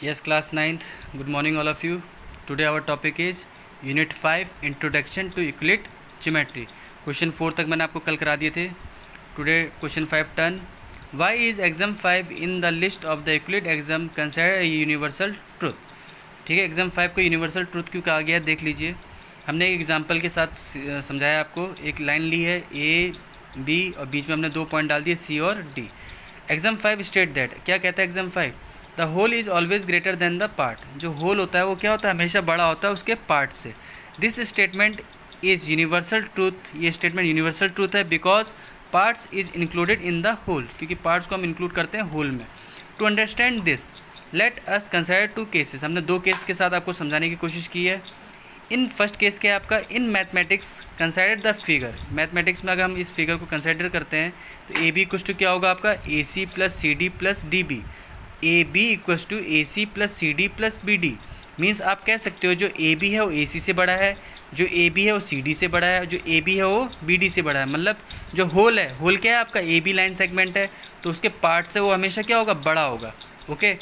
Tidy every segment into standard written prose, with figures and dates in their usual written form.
Yes, class 9th. Good morning, all of you. Today our topic is Unit 5 Introduction to Euclid Geometry. Question 4 तक मैंने आपको कल करा दिए थे. Today question 5 done. Why is exam 5 in the list of the Euclid exam considered a universal truth? ठीक है, exam 5 को यूनिवर्सल ट्रूथ क्यों कहा गया है देख लीजिए. हमने एक एग्जाम्पल के साथ समझाया आपको. एक लाइन ली है ए बी और बीच में हमने 2 पॉइंट डाल दिए सी और डी. एग्जाम 5 स्टेट दैट, क्या कहता है exam 5? The whole is always greater than the part. जो होल होता है वो क्या होता है, हमेशा बड़ा होता है उसके पार्ट से. This statement is universal truth. ये स्टेटमेंट यूनिवर्सल ट्रूथ है because parts is included in the whole, क्योंकि पार्ट्स को हम इंक्लूड करते हैं होल में. To understand this let us consider 2 cases. हमने 2 केस के साथ आपको समझाने की कोशिश की है. इन फर्स्ट केस क्या है आपका, in mathematics consider the figure. Mathematics में अगर हम इस फिगर को कंसिडर करते हैं तो ए बी इक्वस टू क्या होगा आपका, A C plus C D plus D B. A B equals to A C plus C D plus B D. Means आप कह सकते हो जो ए बी है वो ए सी से बड़ा है, जो ए बी है वो सी डी से बड़ा है, जो ए बी है वो बी डी से बड़ा है. मतलब जो होल है, होल क्या है आपका, ए बी लाइन सेगमेंट है, तो उसके पार्ट से वो हमेशा क्या होगा, बड़ा होगा. Okay.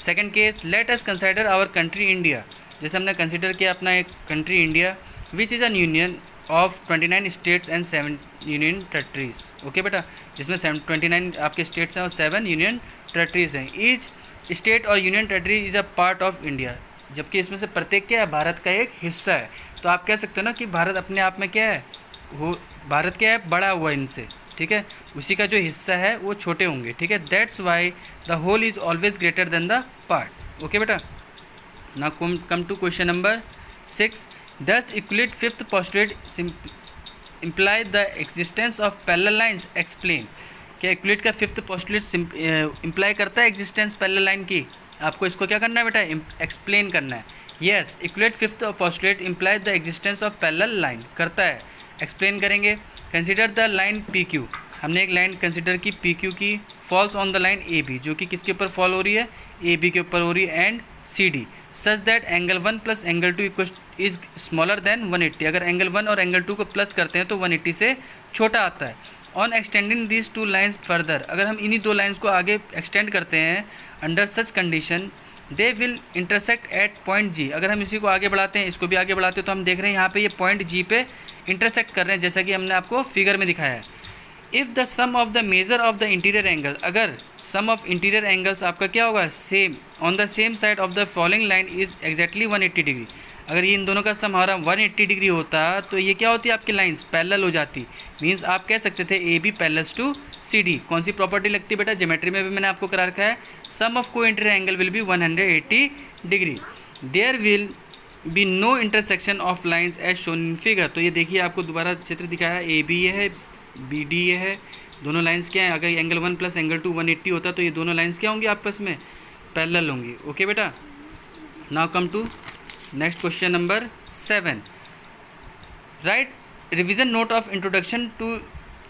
Second case, let us consider our country India. जैसे हमने कंसिडर किया अपना एक country India which is an union of 29 states and 7 union territories. Okay बेटा, जिसमें 29 आपके स्टेट्स हैं और 7 यूनियन टेरिटरीज हैं. ईच स्टेट और union territory is a part of India. जबकि इसमें से प्रत्येक क्या है, भारत का एक हिस्सा है. तो आप कह सकते हो ना कि भारत अपने आप में क्या है, वो भारत क्या है, बड़ा हुआ इनसे. ठीक है, उसी का जो हिस्सा है वो छोटे होंगे. ठीक है, that's why the whole is always greater than the part. Okay बेटा. Now come to question number 6. Does Euclid fifth postulate imply the existence of parallel lines? Explain. क्या यूक्लिड का फिफ्थ पोस्टुलेट इम्प्लाई करता है existence parallel line की? आपको इसको क्या करना है बेटा, एक्सप्लेन करना है. Yes, Euclid fifth postulate imply the existence of parallel line. करता है, एक्सप्लेन करेंगे. Consider the line P Q. हमने एक लाइन कंसिडर की पी क्यू की. Falls on the line A B, जो कि किसके ऊपर फॉल हो रही है, ए बी के ऊपर हो रही है. And C D such that angle 1 plus angle 2 equal is smaller than 180. अगर एंगल 1 और एंगल 2 को प्लस करते हैं तो 180 से छोटा आता है. On extending these 2 lines further, अगर हम इन्हीं 2 लाइन्स को आगे एक्सटेंड करते हैं, under such condition they will intersect at point G. अगर हम इसी को आगे बढ़ाते हैं, इसको भी आगे बढ़ाते हैं, तो हम देख रहे हैं यहाँ पे ये पॉइंट जी पे इंटरसेक्ट कर रहे हैं, जैसा कि हमने आपको फिगर में दिखाया है. If the sum of the measure of the interior angle, अगर सम ऑफ इंटीरियर एंगल्स आपका क्या होगा, same on the same side of the following line is exactly 180 degree. अगर ये इन दोनों का सम हमारा 180 डिग्री होता तो ये क्या होती है, आपकी लाइंस पैरेलल हो जाती. मीन्स आप कह सकते थे A B parallels to C D. कौन सी प्रॉपर्टी लगती है बेटा, ज्योमेट्री में भी मैंने आपको करा रखा है, सम ऑफ को interior angle will be 180 degree. There will be no intersection of lines as shown in figure. तो ये देखिए आपको दोबारा चित्र दिखाया, ए बी ये है, बी डी ये है, दोनों लाइंस क्या है, अगर एंगल 1 प्लस एंगल 2 180 होता तो ये दोनों लाइंस क्या होंगी, आपस में पैरेलल होंगी. ओके बेटा. Now come to next question number 7. Write revision note of introduction to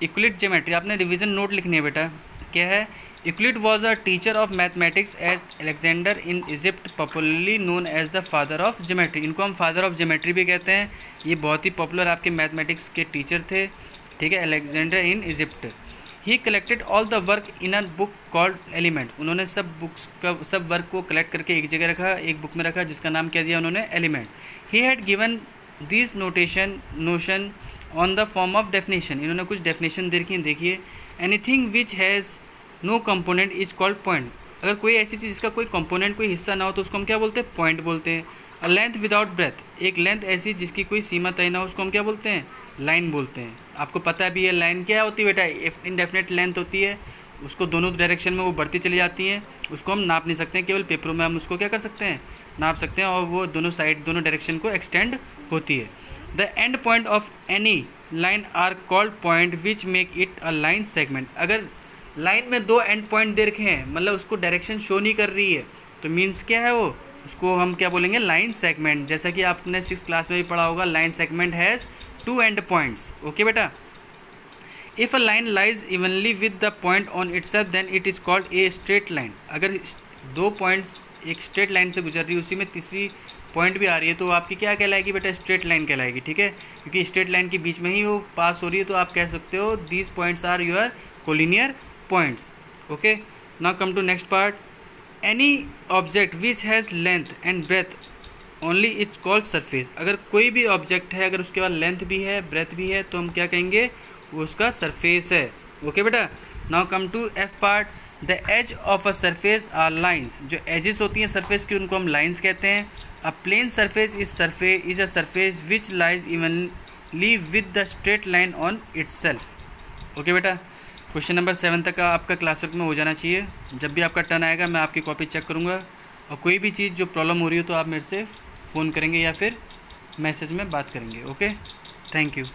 Euclid geometry. आपने रिवीजन नोट लिखनी है बेटा. क्या है, Euclid was a teacher of mathematics at Alexander in Egypt, popularly known as the father of geometry. इनको हम father of geometry भी कहते हैं. ये बहुत ही पॉपुलर आपके मैथमेटिक्स के टीचर थे. ठीक है, Alexander in Egypt. He collected all the work in a book called element. उन्होंने सब बुक्स का सब वर्क को कलेक्ट करके एक जगह रखा, एक बुक में रखा, जिसका नाम क्या दिया उन्होंने, element. He had given this notion on the form of definition. इन्होंने कुछ डेफिनेशन देखिए. Anything which has no component is called point. अगर कोई ऐसी चीज़ जिसका कोई कंपोनेंट, कोई हिस्सा ना हो, तो उसको हम क्या बोलते हैं, पॉइंट बोलते हैं. अ लेंथ विदाउट ब्रेथ, एक लेंथ ऐसी जिसकी कोई सीमा तय ना हो, उसको हम क्या बोलते हैं, लाइन बोलते हैं. आपको पता भी है लाइन क्या होती है बेटा, इनडेफिनेट लेंथ होती है, उसको दोनों डायरेक्शन में वो बढ़ती चली जाती है, उसको हम नाप नहीं सकते हैं, केवल पेपरों में हम उसको क्या कर सकते हैं, नाप सकते हैं, और वो दोनों साइड दोनों डायरेक्शन को एक्सटेंड होती है. The end point of any line are called point which make it a line segment. अगर लाइन में 2 एंड पॉइंट दे रखे हैं, मतलब उसको डायरेक्शन शो नहीं कर रही है, तो मीन्स क्या है वो, उसको हम क्या बोलेंगे, लाइन सेगमेंट. जैसा कि आपने 6th क्लास में भी पढ़ा होगा, line segment has 2 end points. Okay बेटा. If a line lies evenly with the point on itself then it is called a straight line. अगर 2 पॉइंट्स एक स्ट्रेट लाइन से गुजर रही है, उसी में तीसरी पॉइंट भी आ रही है, तो आपकी क्या कहलाएगी बेटा, स्ट्रेट लाइन कहलाएगी. ठीक है, क्योंकि स्ट्रेट लाइन के बीच में ही वो पास हो रही है, तो आप कह सकते हो these points are your collinear points. Okay. Now come to next part. Any object which has length and breadth only it's called surface. अगर कोई भी ऑब्जेक्ट है, अगर उसके बाद लेंथ भी है ब्रेथ भी है, तो हम क्या कहेंगे, वो उसका सरफेस है। ओके बेटा, now come to F part. The edge of a surface are lines. जो एजेस होती हैं सरफेस की उनको हम लाइन्स कहते हैं। A plane surface is a surface which lies evenly with the straight line on itself. Okay बेटा, question number 7 तक का आपका क्लासवर्क में हो जाना चाहिए। जब भी आपका टर्न आएगा मैं आपकी कॉपी चेक करूँगा, और कोई भी चीज़ जो प्रॉब्लम हो रही हो तो आप मेरे से फ़ोन करेंगे या फिर मैसेज में बात करेंगे। Okay, thank you.